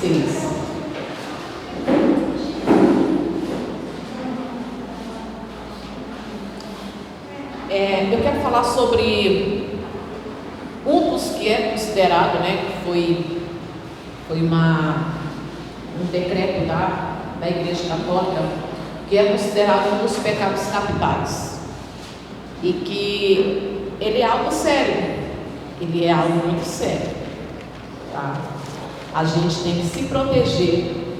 26. Eu quero falar sobre um dos que é considerado, que foi um decreto da Igreja Católica, que é considerado um dos pecados capitais, e que ele é algo sério, ele é algo muito sério, tá? A gente tem que se proteger,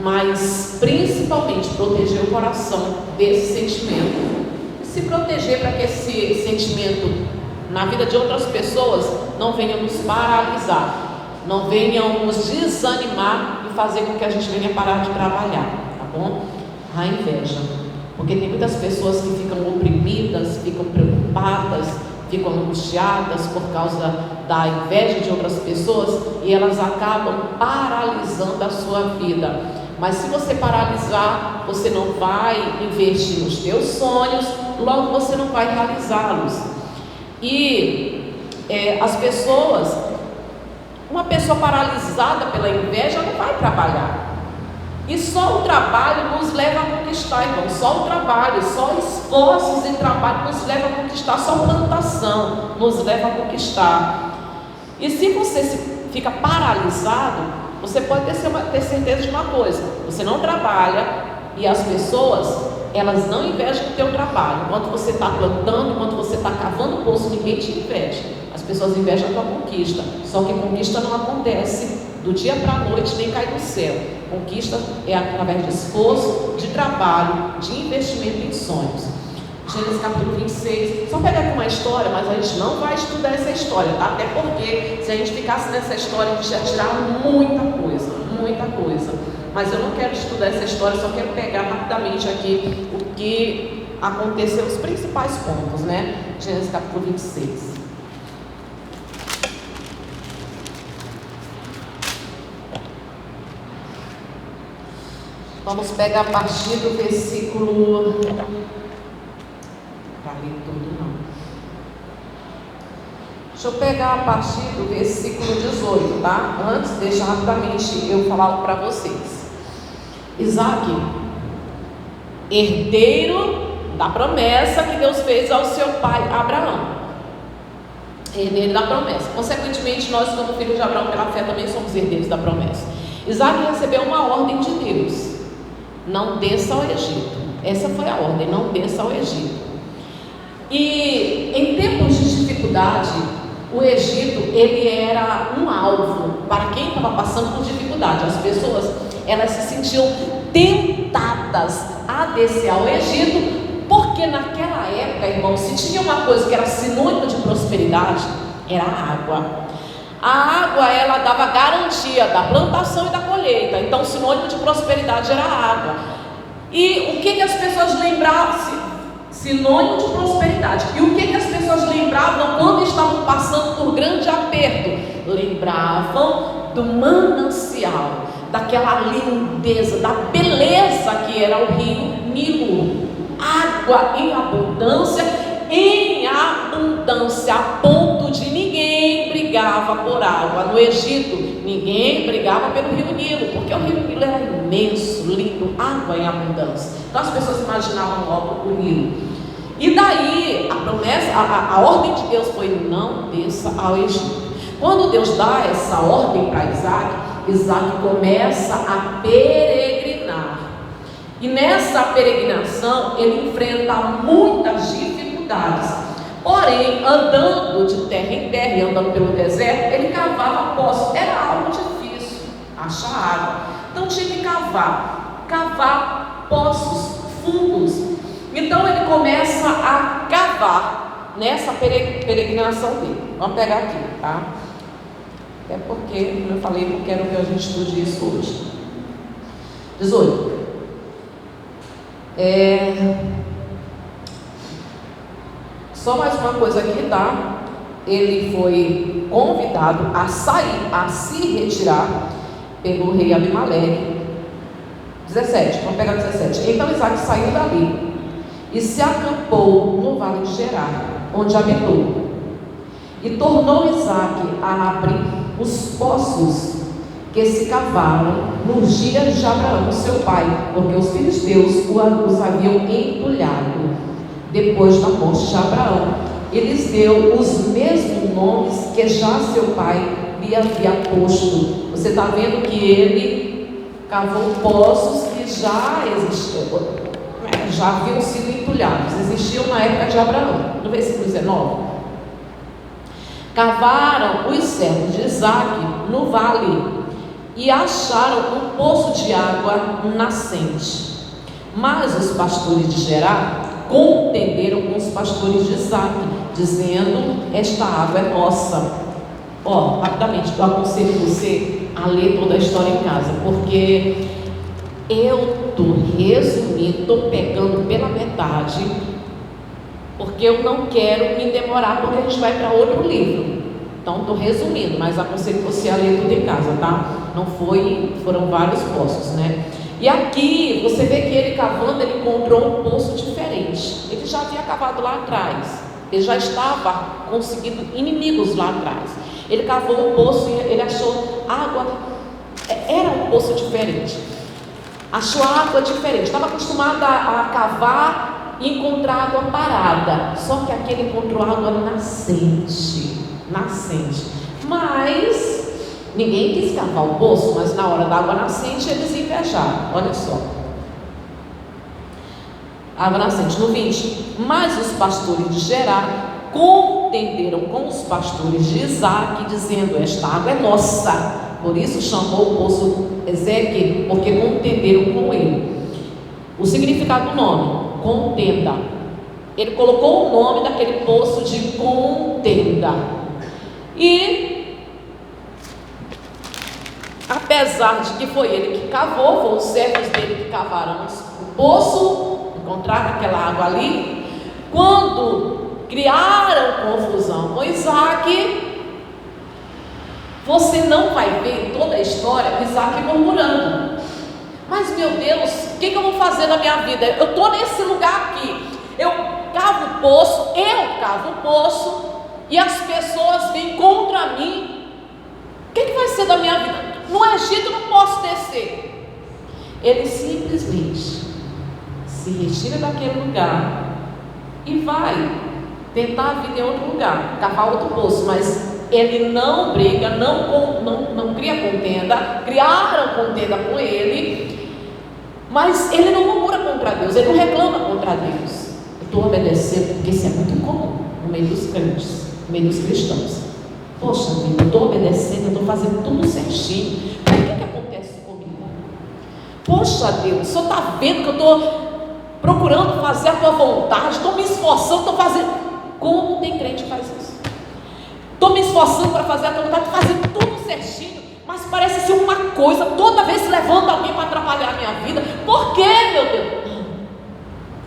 mas principalmente proteger o coração desse sentimento, se proteger para que esse sentimento na vida de outras pessoas não venha nos paralisar, não venham nos desanimar e fazer com que a gente venha parar de trabalhar, tá bom? A inveja, porque tem muitas pessoas que ficam oprimidas, ficam preocupadas, ficam angustiadas por causa da inveja de outras pessoas, e elas acabam paralisando a sua vida. Mas se você paralisar, você não vai investir nos teus sonhos, logo você não vai realizá-los. E as pessoas, uma pessoa paralisada pela inveja não vai trabalhar. E só o trabalho nos leva a conquistar, então, só o trabalho, só esforços e trabalho nos leva a conquistar, só plantação nos leva a conquistar. E se você fica paralisado, você pode ter certeza de uma coisa: você não trabalha, e as pessoas, elas não invejam o teu trabalho. Enquanto você está plantando, enquanto você está cavando o poço, ninguém te inveja. As pessoas invejam a tua conquista. Só que conquista não acontece do dia para a noite, nem cai do céu. Conquista é através de esforço, de trabalho, de investimento em sonhos. Gênesis capítulo 26, só pegar aqui uma história, mas a gente não vai estudar essa história, tá? Até porque se a gente ficasse nessa história, a gente ia tirar muita coisa. Mas eu não quero estudar essa história, só quero pegar rapidamente aqui o que aconteceu, os principais pontos, Gênesis capítulo 26. Vamos pegar a partir do versículo... Para ler tudo não. Deixa eu pegar a partir do versículo 18, tá? Antes, deixa rapidamente eu falar algo para vocês. Isaac, herdeiro da promessa que Deus fez ao seu pai Abraão. Herdeiro da promessa. Consequentemente, nós, como filhos de Abraão pela fé, também somos herdeiros da promessa. Isaac recebeu uma ordem de Deus: não desça ao Egito. Essa foi a ordem: não desça ao Egito. E em tempos de dificuldade, o Egito, ele era um alvo para quem estava passando por dificuldade. As pessoas, elas se sentiam tentadas a descer ao Egito, porque naquela época, irmão, se tinha uma coisa que era sinônimo de prosperidade, era a água. A água, ela dava garantia da plantação e da colheita. Então, sinônimo de prosperidade era a água. E o que as pessoas lembravam? Sinônimo de prosperidade. E o que as pessoas lembravam quando estavam passando por grande aperto? Lembravam do manancial, daquela lindeza, da beleza que era o rio Nilo. Água em abundância, a ponto de ninguém brigava por água. No Egito, ninguém brigava pelo rio Nilo, porque o rio Nilo era imenso, lindo, água em abundância. Então as pessoas imaginavam logo o Nilo. E daí a promessa, a ordem de Deus foi: não desça ao Egito. Quando Deus dá essa ordem para Isaac, Isaac começa a peregrinar. E nessa peregrinação ele enfrenta muitas dificuldades. Porém, andando de terra em terra e andando pelo deserto, ele cavava poços. Era algo difícil achar água. Então tinha que cavar poços fundos. Então ele começa a cavar nessa peregrinação dele. Vamos pegar aqui, tá? Até porque, como eu falei, não quero que a gente estude isso hoje. 18. Só mais uma coisa aqui, tá? Ele foi convidado a sair, a se retirar pelo rei Abimeleque. 17, vamos pegar 17. Então Isaac saiu dali e se acampou no vale de Gerar, onde habitou. E tornou Isaac a abrir os poços que se cavaram nos dias de Abraão, seu pai, porque os filisteus os haviam entulhado depois da morte de Abraão. Eles deu os mesmos nomes que já seu pai lhe havia posto. Você está vendo que ele cavou poços que já existiam, já haviam sido entulhados, existiam na época de Abraão. No versículo 19: cavaram os servos de Isaque no vale e acharam um poço de água nascente. Mas os pastores de Gerar contenderam com os pastores de Isaque, dizendo: esta água é nossa. Rapidamente, eu aconselho você a ler toda a história em casa, porque eu estou resumindo, estou pegando pela metade, porque eu não quero me demorar, porque a gente vai para outro livro. Então estou resumindo, mas aconselho você a ler tudo em casa, tá? Foram vários poços, né? E aqui você vê que ele cavando, ele encontrou um poço diferente. Ele já havia cavado lá atrás, ele já estava conseguindo inimigos lá atrás. Ele cavou um poço e ele achou água, era um poço diferente. Achou água diferente, estava acostumado a cavar e encontrar água parada. Só que aqui ele encontrou água nascente. Mas ninguém quis cavar o poço, mas na hora da água nascente eles invejaram. Olha só, água nascente no 20: mas os pastores de Gerar contenderam com os pastores de Isaque, dizendo: esta água é nossa. Por isso chamou o poço Ezeque, porque contenderam com ele. O significado do nome: contenda. Ele colocou o nome daquele poço de contenda. E apesar de que foi ele que cavou, foram os servos dele que cavaram o poço, encontraram aquela água ali. Quando criaram confusão com Isaque, você não vai ver em toda a história Isaque murmurando: mas meu Deus, o que eu vou fazer na minha vida? Eu estou nesse lugar aqui, eu cavo o poço e as pessoas vêm contra mim. O que vai ser da minha vida? No Egito eu não posso descer. Ele simplesmente se retira daquele lugar e vai tentar a vida em outro lugar, cavar outro poço. Mas ele não briga, não cria contenda. Criaram contenda com ele, mas ele não murmura contra Deus, ele não reclama contra Deus. Eu estou obedecendo, porque isso é muito comum no meio dos crentes, no meio dos cristãos. Poxa vida, eu estou obedecendo, eu estou fazendo tudo certinho, mas o que acontece comigo? Poxa Deus, o Senhor está vendo que eu estou procurando fazer a tua vontade, estou me esforçando, estou fazendo. Como tem crente que faz isso? Estou me esforçando para fazer a tua vontade, fazendo tudo certinho, mas parece ser uma coisa, toda vez se levanta alguém para atrapalhar a minha vida. Por quê, meu Deus?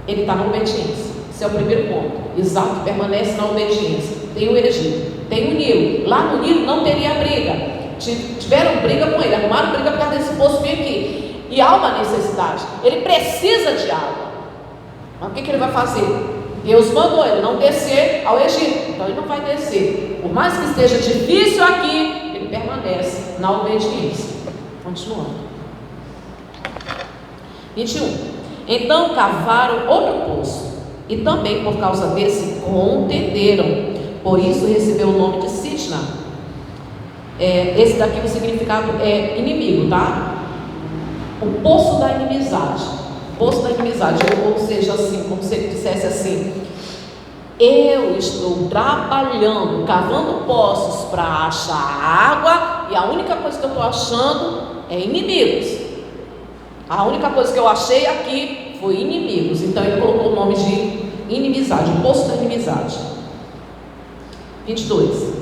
Ele está na obediência. Esse é o primeiro ponto. Isaque permanece na obediência. Tem o Egito, tem o Nilo. Lá no Nilo não teria briga. Tiveram briga com ele, arrumaram briga por causa desse poço bem aqui. E há uma necessidade, ele precisa de água. Mas o que ele vai fazer? Deus mandou ele não descer ao Egito, então ele não vai descer. Por mais que esteja difícil aqui, ele permanece na obediência. Continuando. 21. Então cavaram outro poço, e também por causa desse contenderam. Por isso recebeu o nome de Sitna. Esse daqui o significado é inimigo, tá? O poço da inimizade. Poço da inimizade, ou seja, assim, como se ele dissesse assim: eu estou trabalhando, cavando poços para achar água, e a única coisa que eu estou achando é inimigos. A única coisa que eu achei aqui foi inimigos. Então ele colocou o nome de inimizade, o poço da inimizade. 22.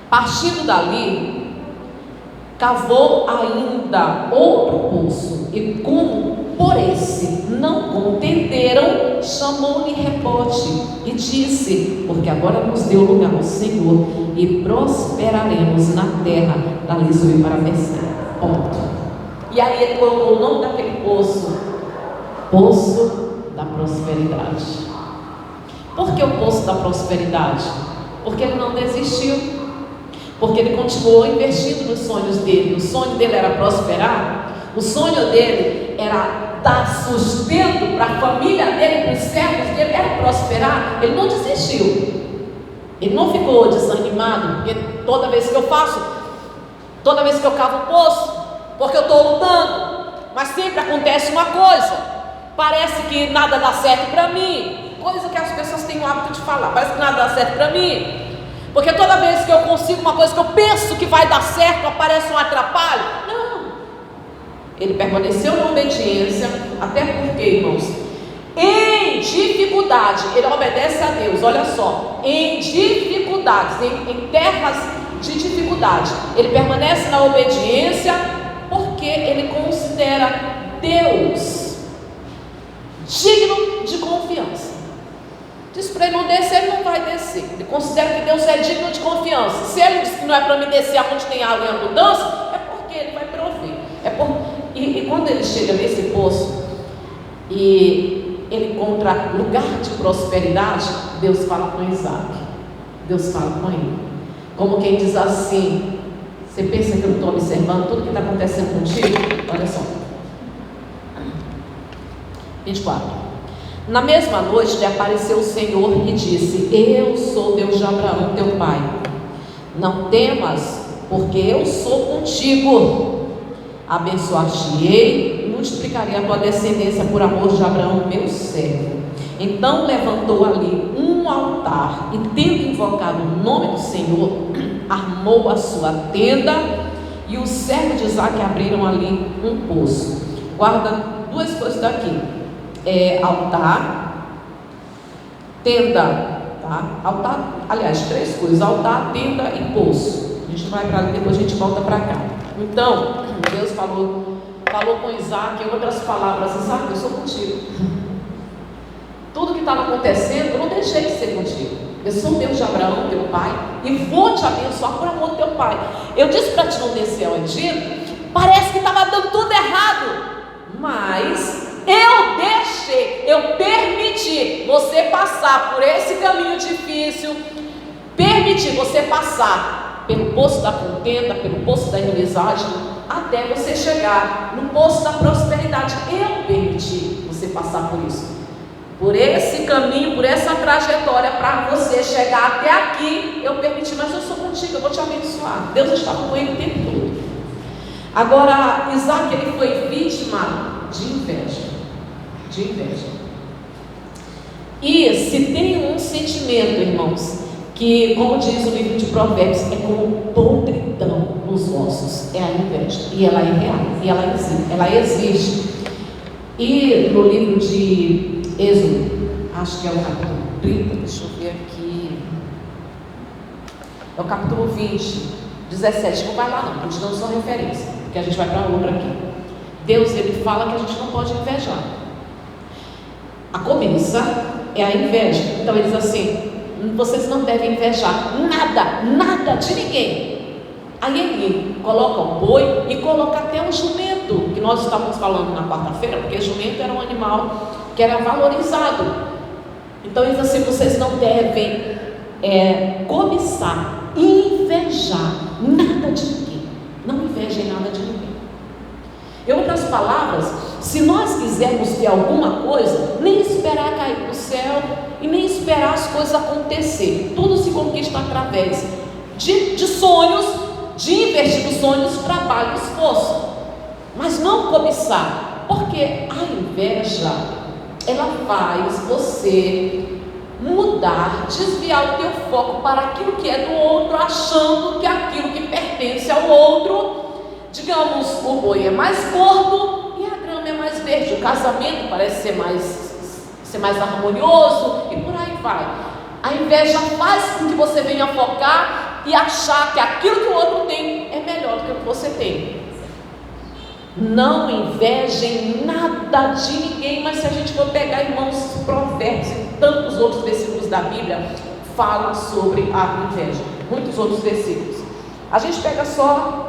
Partindo dali, cavou ainda outro poço, e como por esse não contenderam, chamou-lhe Rebote e disse: porque agora nos deu lugar o Senhor, e prosperaremos na terra. Dali subiu para Berseba. Ponto. E aí ele colocou o nome daquele poço: Poço da Prosperidade. Por que o poço da prosperidade? Porque ele não desistiu. porque ele continuou investindo nos sonhos dele. O sonho dele era prosperar, o sonho dele era dar sustento para a família dele, para os servos dele, era prosperar. Ele não desistiu, ele não ficou desanimado, porque toda vez que eu cavo o poço, porque eu estou lutando, mas sempre acontece uma coisa, parece que nada dá certo para mim, coisa que as pessoas têm o hábito de falar, parece que nada dá certo para mim, porque toda vez que eu consigo uma coisa que eu penso que vai dar certo, aparece um atrapalho. Não, ele permaneceu na obediência, até porque, irmãos, em dificuldade, ele obedece a Deus, olha só, em dificuldades, em terras de dificuldade, ele permanece na obediência, porque ele considera Deus digno de confiança. Diz para ele não descer, ele não vai descer. Ele considera que Deus é digno de confiança. Se ele diz que não é para me descer aonde tem água em abundância, é porque ele vai prover. E quando ele chega nesse poço e ele encontra lugar de prosperidade, Deus fala com Isaac. Deus fala com ele. Como quem diz assim: você pensa que eu estou observando tudo que está acontecendo contigo? Olha só. 24. Na mesma noite lhe apareceu o Senhor e disse: eu sou Deus de Abraão, teu pai. Não temas, porque eu sou contigo. Abençoar-te-ei e multiplicarei a tua descendência por amor de Abraão, meu servo. Então levantou ali um altar e, tendo invocado o nome do Senhor, armou a sua tenda, e os servos de Isaac abriram ali um poço. Guarda duas coisas daqui: altar, tenda, tá? Altar, aliás, três coisas: altar, tenda e poço. A gente vai para ali, depois a gente volta para cá. Então, Deus falou com Isaac, em outras palavras: Isaac, eu sou contigo. Tudo que estava acontecendo, eu não deixei de ser contigo. Eu sou Deus de Abraão, teu pai, e vou te abençoar por amor do teu pai. Eu disse para te não descer ao Egito, parece que estava dando tudo errado, mas eu deixei, eu permiti você passar por esse caminho difícil, permiti você passar pelo poço da contenda, pelo poço da inimizade, até você chegar no poço da prosperidade. Eu permiti você passar por isso, por esse caminho, por essa trajetória, para você chegar até aqui. Eu permiti, mas eu sou contigo, eu vou te abençoar. Deus estava com ele o tempo todo. Agora, Isaac, ele foi vítima de inveja. De inveja. E se tem um sentimento, irmãos, que, como diz o livro de Provérbios, é como podridão nos ossos, é a inveja. E ela é real, e ela existe. E no livro de Êxodo, acho que é o capítulo 30, deixa eu ver aqui, é o capítulo 20, 17, não vai lá não, continuando só referência, porque a gente vai para outra aqui. Deus, ele fala que a gente não pode invejar. A cobiça é a inveja. Então ele diz assim: vocês não devem invejar nada de ninguém. Aí ele coloca o boi e coloca até o jumento, que nós estávamos falando na quarta-feira, porque jumento era um animal que era valorizado. Então ele diz assim: vocês não devem cobiçar, invejar nada de ninguém. Não invejem nada de ninguém. Em outras palavras, se nós quisermos ter alguma coisa, nem esperar cair do céu e nem esperar as coisas acontecer. Tudo se conquista através de sonhos, de investir nos sonhos, trabalho e esforço, mas não cobiçar, porque a inveja, ela faz você mudar, desviar o teu foco para aquilo que é do outro, achando que aquilo que pertence ao outro, digamos, o boi é mais gordo e a grama é mais verde, o casamento parece ser mais harmonioso e por aí vai. A inveja faz com que você venha focar e achar que aquilo que o outro tem é melhor do que o que você tem. Não invejem nada de ninguém. Mas se a gente for pegar, irmãos, Provérbios e tantos outros versículos da Bíblia falam sobre a inveja, muitos outros versículos. A gente pega só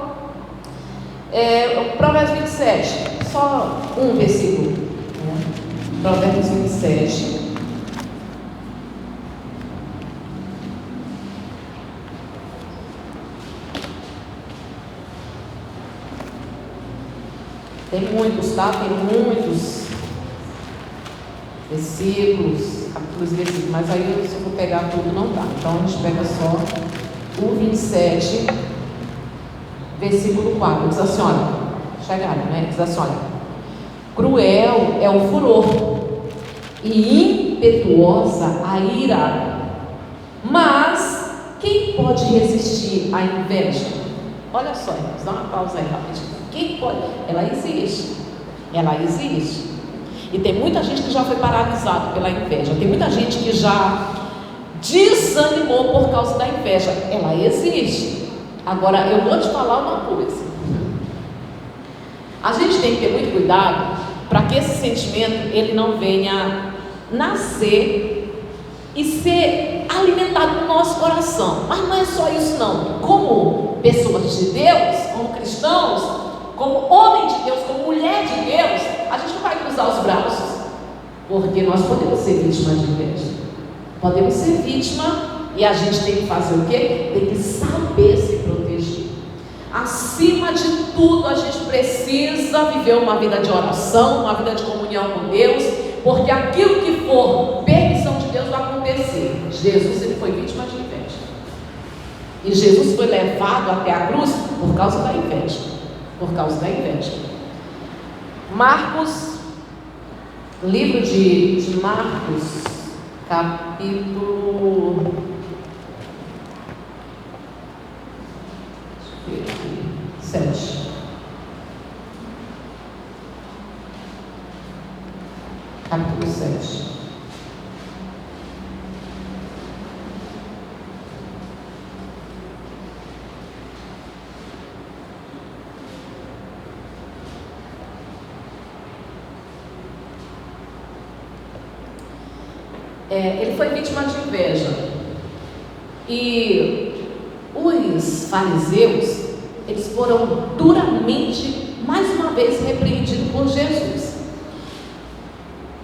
Provérbios 27, só um versículo, né? Provérbios 27. Tem muitos, tá? Tem muitos versículos, capítulos e versículos, mas aí se eu for pegar tudo não dá. Então a gente pega só o 27, versículo 4. Diz assim, olha, chegaram, né? Diz assim, olha: cruel é o furor e impetuosa a ira, mas quem pode resistir à inveja? Olha só, irmãos, dá uma pausa aí rapidinho. Quem pode? Ela existe. Ela existe. E tem muita gente que já foi paralisado pela inveja. Tem muita gente que já desanimou por causa da inveja. Ela existe. Agora, eu vou te falar uma coisa. A gente tem que ter muito cuidado para que esse sentimento ele não venha nascer e ser alimentado no nosso coração. Mas não é só isso não. Como pessoas de Deus, como cristãos, como homem de Deus, como mulher de Deus, a gente não vai cruzar os braços, porque nós podemos ser vítimas de inveja. Podemos ser vítima e a gente tem que fazer o quê? Tem que saber se proteger. Acima de tudo, a gente precisa viver uma vida de oração, uma vida de comunhão com Deus, porque aquilo que for permissão de Deus vai acontecer. Jesus, ele foi vítima de inveja. E Jesus foi levado até a cruz por causa da inveja. Por causa da inveja. Marcos, livro de Marcos, capítulo 7. Capítulo 7. Ele foi vítima de inveja. E os fariseus, eles foram duramente, mais uma vez, repreendidos por Jesus.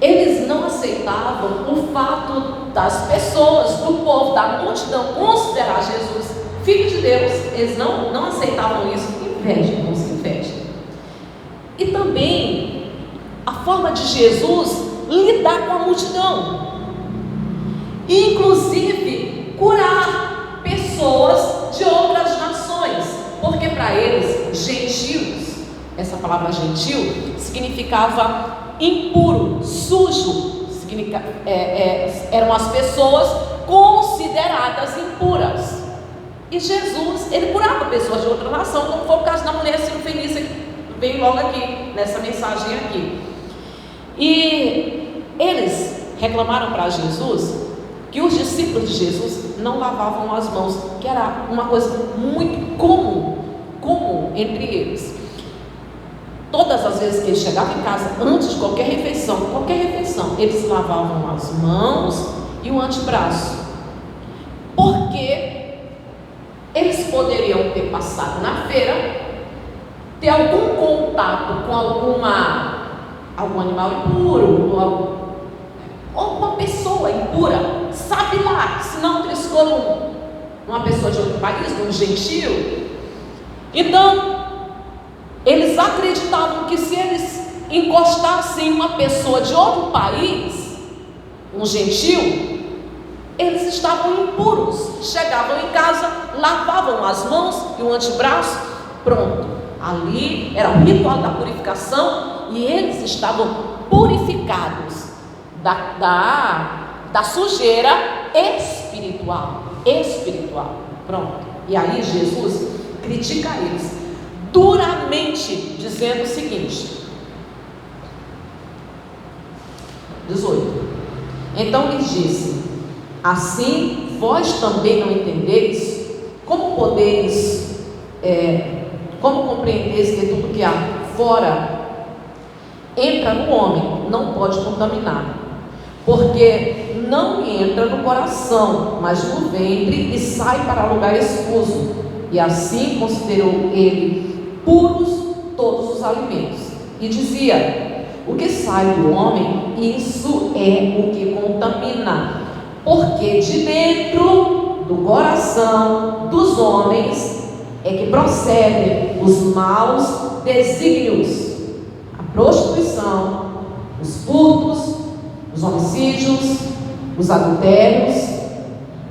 Eles não aceitavam o fato das pessoas, do povo, da multidão, considerar Jesus filho de Deus. Eles não aceitavam isso. Inveja, não se inveja. E também a forma de Jesus lidar com a multidão, inclusive curar pessoas de outras nações, porque para eles, gentios, essa palavra gentil significava impuro, sujo, eram as pessoas consideradas impuras. E Jesus, ele curava pessoas de outra nação, como foi o caso da mulher cirofenícia, que vem logo aqui, nessa mensagem aqui. E eles reclamaram para Jesus que os discípulos de Jesus não lavavam as mãos, que era uma coisa muito comum entre eles. Todas as vezes que eles chegavam em casa, antes de qualquer refeição, eles lavavam as mãos e o antebraço, porque eles poderiam ter passado na feira, ter algum contato com algum animal impuro, ou uma pessoa impura, sabe lá, se não triscou uma pessoa de outro país, um gentio. Então, eles acreditavam que se eles encostassem uma pessoa de outro país, um gentio, eles estavam impuros. Chegavam em casa, lavavam as mãos e o antebraço, pronto. Ali era o ritual da purificação e eles estavam purificados da sujeira espiritual. Pronto. E aí Jesus critica eles duramente, dizendo o seguinte, 18: então lhes disse: assim vós também não entendeis? Como podeis, como compreendeis que tudo que há fora entra no homem, não pode contaminar? Porque não entra no coração, mas no ventre, e sai para lugar escuso. E assim considerou ele puros todos os alimentos. E dizia: o que sai do homem, isso é o que contamina. Porque de dentro do coração dos homens é que procedem os maus desígnios, prostituição, os furtos, os homicídios, os adultérios,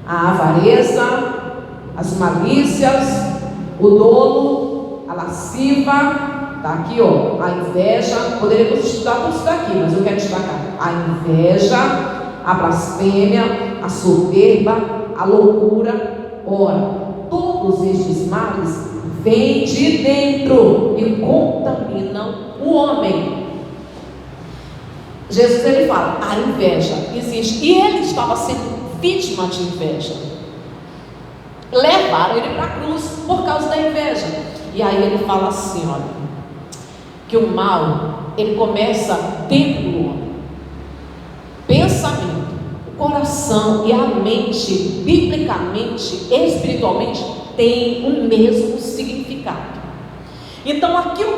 a avareza, as malícias, o dolo, a lasciva, está aqui, ó, a inveja. Poderíamos estudar tudo isso daqui, mas eu quero destacar a inveja, a blasfêmia, a soberba, a loucura. Ora, todos estes males vêm de dentro e contaminam o homem. Jesus, ele fala, a inveja existe, e ele estava sendo vítima de inveja. Levaram ele para a cruz por causa da inveja. E aí ele fala assim, olha, que o mal, ele começa dentro do homem. Pensamento, o coração e a mente, biblicamente, espiritualmente, tem o mesmo significado. Então aquilo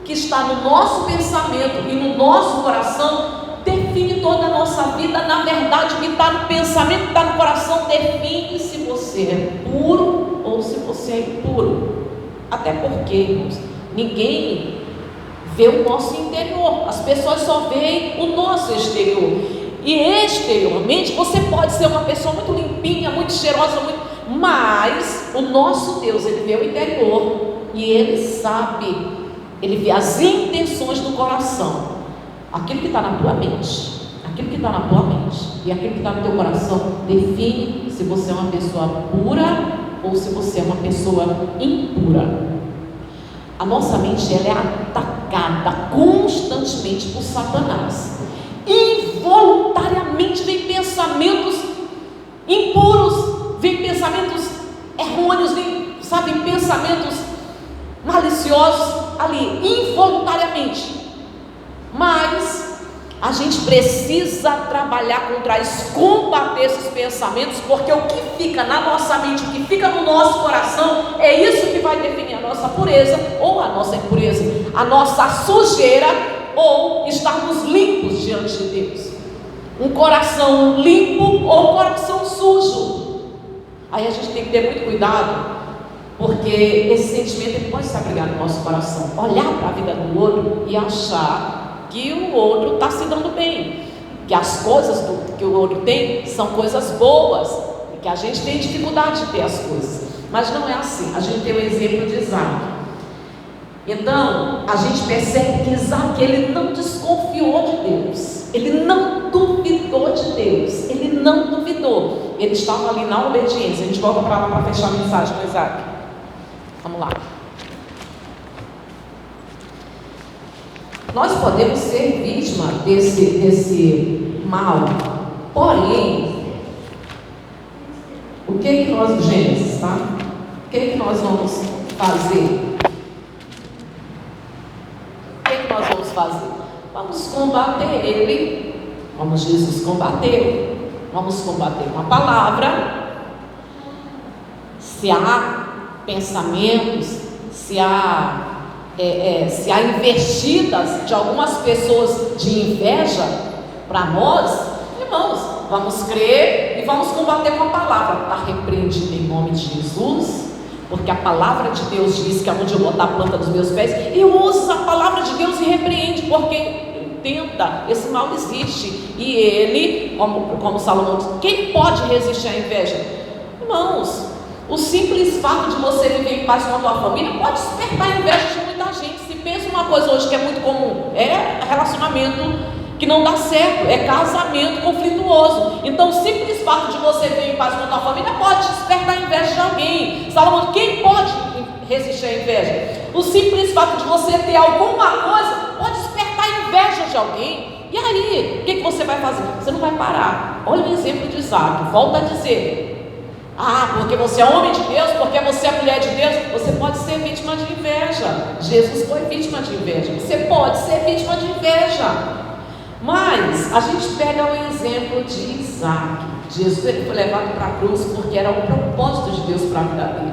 que está no nosso pensamento e no nosso coração define toda a nossa vida. Na verdade, o que está no pensamento, o que está no coração, define se você é puro ou se você é impuro. Até porque, irmãos, ninguém vê o nosso interior, as pessoas só veem o nosso exterior. E exteriormente você pode ser uma pessoa muito limpinha, muito cheirosa, mas o nosso Deus, ele vê o interior e ele sabe, ele vê as intenções do coração. Aquilo que está na tua mente, aquilo que está na tua mente e aquilo que está no teu coração define se você é uma pessoa pura ou se você é uma pessoa impura. A nossa mente, ela é atacada constantemente por Satanás. Involuntariamente vem pensamentos impuros, vem pensamentos errôneos, vem pensamentos maliciosos ali, involuntariamente. Mas a gente precisa trabalhar contra isso, combater esses pensamentos, porque o que fica na nossa mente, o que fica no nosso coração, é isso que vai definir a nossa pureza ou a nossa impureza, a nossa sujeira ou estarmos limpos diante de Deus. Um coração limpo ou um coração sujo. Aí a gente tem que ter muito cuidado, porque esse sentimento ele pode se abrigar no nosso coração, olhar para a vida do outro e achar que o outro está se dando bem, que as coisas que o outro tem são coisas boas, e que a gente tem dificuldade de ter as coisas, mas não é assim. A gente tem o exemplo de Isaac. Então a gente percebe que Isaac, ele não desconfiou de Deus, ele não duvidou de Deus, ele não duvidou, ele estava ali na obediência. A gente volta para lá para fechar a mensagem com Isaac. Vamos lá. Nós podemos ser vítima desse mal, porém, o que nós, Gênesis, tá? O que nós vamos fazer? O que nós vamos fazer? Vamos combater ele, como Jesus combateu. Vamos combater com a palavra. Se há pensamentos, se há investidas de algumas pessoas de inveja para nós, irmãos, vamos crer e vamos combater com a palavra. Está repreendido em nome de Jesus, porque a palavra de Deus diz que aonde eu botar a planta dos meus pés, eu uso a palavra de Deus e repreende, porque tenta, esse mal existe, e ele, como Salomão diz, quem pode resistir à inveja? Irmãos, o simples fato de você viver em paz com a tua família pode despertar inveja de muita gente. Se pensa uma coisa hoje que é muito comum, é relacionamento que não dá certo, é casamento conflituoso. Então o simples fato de você viver em paz com a tua família pode despertar inveja de alguém. Salomão, quem pode resistir à inveja? O simples fato de você ter alguma coisa pode despertar inveja de alguém. E aí, o que você vai fazer? Você não vai parar. Olha o exemplo de Isaac, volta a dizer, porque você é homem de Deus, porque você é mulher de Deus, você pode ser vítima de inveja. Jesus foi vítima de inveja, você pode ser vítima de inveja. Mas a gente pega o exemplo de Isaac. Jesus, ele foi levado para a cruz porque era o propósito de Deus para a vida dele.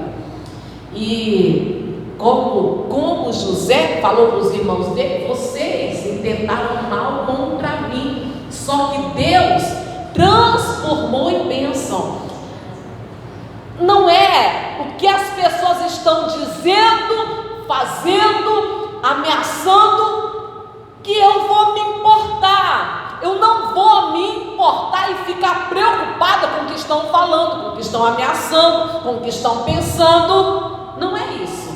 E como José falou para os irmãos dele, vocês intentaram mal contra mim, só que Deus transformou em bênção. Não é o que as pessoas estão dizendo, fazendo, ameaçando, e ficar preocupada com o que estão falando, com o que estão ameaçando, com o que estão pensando. Não é isso.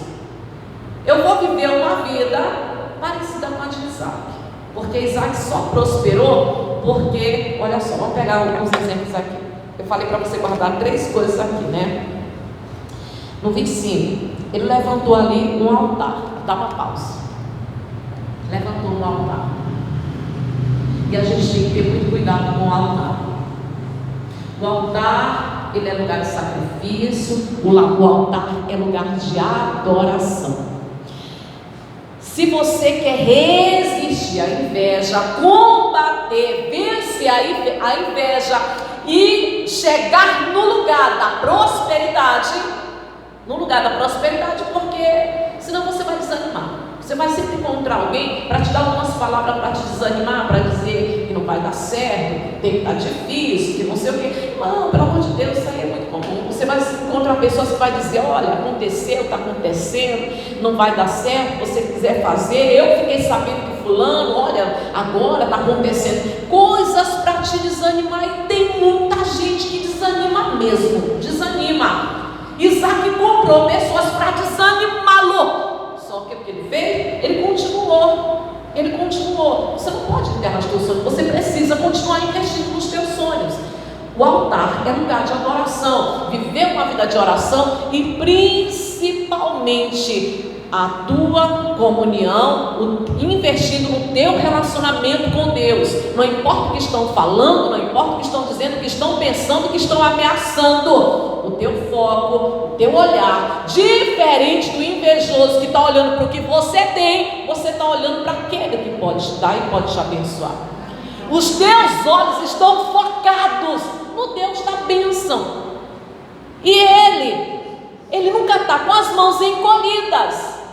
Eu vou viver uma vida parecida com a de Isaac, porque Isaac só prosperou porque, olha só, vamos pegar alguns exemplos aqui. Eu falei para você guardar 3 coisas aqui, né? No 25, ele levantou ali um altar. Dá uma pausa. Levantou um altar. E a gente tem que ter muito cuidado com o altar. O altar, ele é lugar de sacrifício. O altar é lugar de adoração. Se você quer resistir à inveja, combater, vencer a inveja e chegar no lugar da prosperidade, porque senão você vai desanimar. Você vai sempre encontrar alguém para te dar algumas palavras para te desanimar, para dizer que não vai dar certo, que está difícil, que não sei o quê. Não, pelo amor de Deus, isso aí é muito comum. Você vai encontrar pessoas que vai dizer: olha, aconteceu, está acontecendo, não vai dar certo, se você quiser fazer. Eu fiquei sabendo que fulano, olha, agora está acontecendo. Coisas para te desanimar, e tem muita gente que desanima mesmo, desanima. Isaac comprou pessoas para desanimá-lo. Só que o que ele fez? Ele continuou. Você não pode enterrar os teus sonhos. Você precisa continuar investindo nos teus sonhos. O altar é lugar de adoração. Viver uma vida de oração e principalmente a tua comunhão, investindo no teu relacionamento com Deus. Não importa o que estão falando, não importa o que estão dizendo, o que estão pensando, o que estão ameaçando. O teu foco, o teu olhar, diferente do invejoso que está olhando para o que você tem, você está olhando para aquele que pode te dar e pode te abençoar. Os teus olhos estão focados no Deus da bênção. E Ele nunca está com as mãos encolhidas.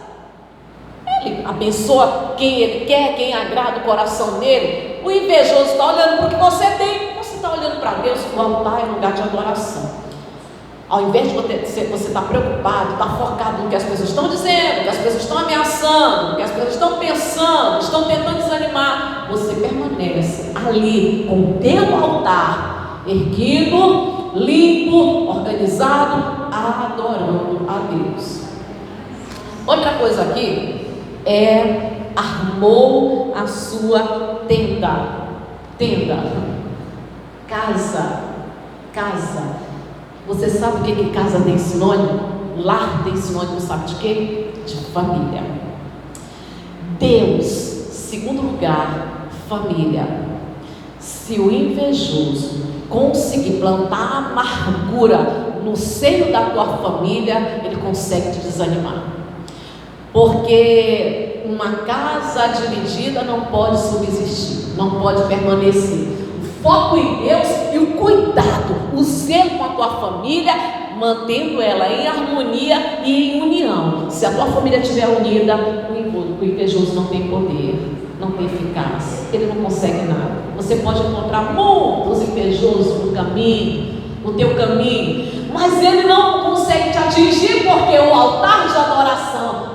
Ele abençoa quem Ele quer, quem agrada o coração dele. O invejoso está olhando para o que você tem, você está olhando para Deus. O altar é lugar de adoração. Ao invés de você estar preocupado, estar focado no que as pessoas estão dizendo, no que as pessoas estão ameaçando, no que as pessoas estão pensando, estão tentando desanimar, você permanece ali com o teu altar erguido, limpo, organizado, adorando a Deus. Outra coisa aqui é: armou a sua tenda. Casa. Você sabe o que casa tem sinônimo? Lar tem sinônimo, sabe de quê? De família. Deus, segundo lugar, família. Se o invejoso conseguir plantar amargura no seio da tua família, ele consegue te desanimar. Porque uma casa dividida não pode subsistir, não pode permanecer. Foco em Deus e o cuidado, o zelo com a tua família, mantendo ela em harmonia e em união. Se a tua família estiver unida, o invejoso não tem poder, não tem eficácia, ele não consegue nada. Você pode encontrar muitos invejosos no caminho, no teu caminho, mas ele não consegue te atingir, porque o altar de adoração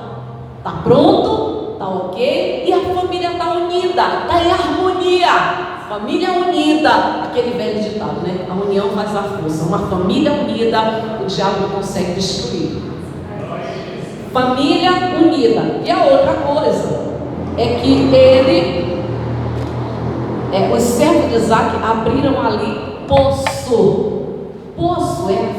está pronto, está ok, e a família está unida, está em harmonia. Família unida, aquele velho ditado, né? A união faz a força. Uma família unida, o diabo não consegue destruir. Família unida. E a outra coisa é que os servos de Isaac abriram ali poço. Poço é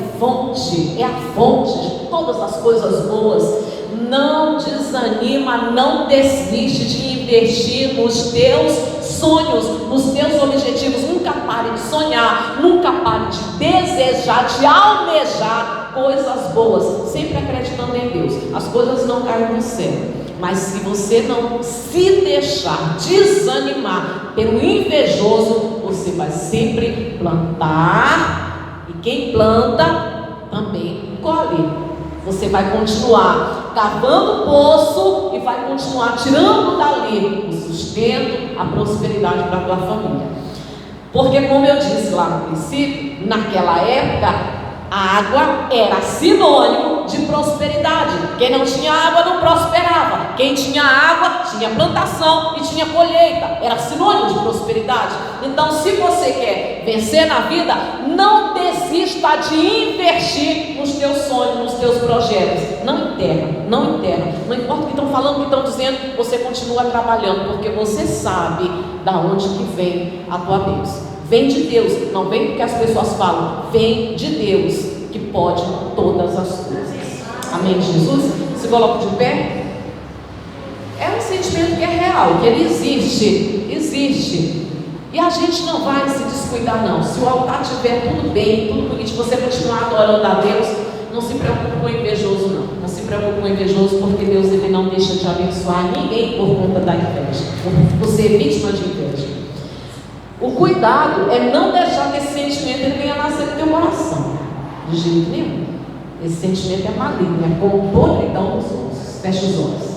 a fonte de todas as coisas boas. Não desanima, não desiste de investir nos teus sonhos, nos teus objetivos. Nunca pare de sonhar, nunca pare de desejar, de almejar coisas boas, sempre acreditando em Deus. As coisas não caem do céu, mas se você não se deixar desanimar pelo invejoso, você vai sempre plantar, e quem planta também colhe. Você vai continuar cavando o poço e vai continuar tirando dali o sustento, a prosperidade para a tua família. Porque, como eu disse lá no princípio, naquela época a água era sinônimo de prosperidade. Quem não tinha água não prosperava. Quem tinha água tinha plantação e tinha colheita. Era sinônimo de prosperidade. Então, se você quer vencer na vida, não desista de investir nos teus sonhos, nos teus projetos. Não enterra. Não importa o que estão falando, o que estão dizendo, você continua trabalhando, porque você sabe da onde que vem a tua bênção. Vem de Deus, não vem porque as pessoas falam, vem de Deus, que pode todas as coisas. Amém, Jesus? Se coloca de pé. É um sentimento que é real, que ele existe. E a gente não vai se descuidar não. Se o altar estiver tudo bem, tudo bonito, você continuar adorando a Deus, não se preocupe com o invejoso não. Não se preocupe com o invejoso, porque Deus ele não deixa de abençoar ninguém por conta da inveja, por ser vítima de inveja. O cuidado é não deixar que esse sentimento ele venha nascer no teu coração. De jeito nenhum. Esse sentimento é maligno, é como podridão nos ossos. Fecha os olhos.